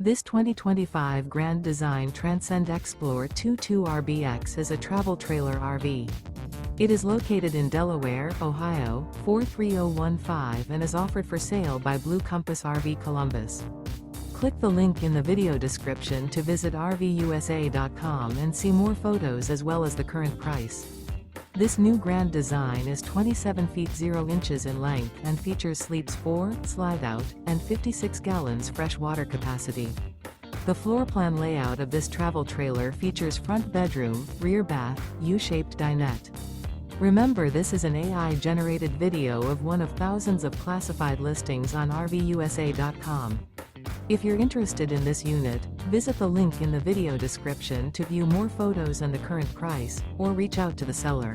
This 2025 Grand Design Transcend Xplor 22RBX is a travel trailer RV. It is located in Delaware, Ohio, 43015 and is offered for sale by Blue Compass RV Columbus. Click the link in the video description to visit RVUSA.com and see more photos as well as the current price. This new Grand Design is 27 feet 0 inches in length and features sleeps 4, Slideout, and 56 gallons fresh water capacity. The floor plan layout of this travel trailer features front bedroom, rear bath, U-shaped dinette. Remember, this is an AI-generated video of one of thousands of classified listings on RVUSA.com. If you're interested in this unit, visit the link in the video description to view more photos and the current price, or reach out to the seller.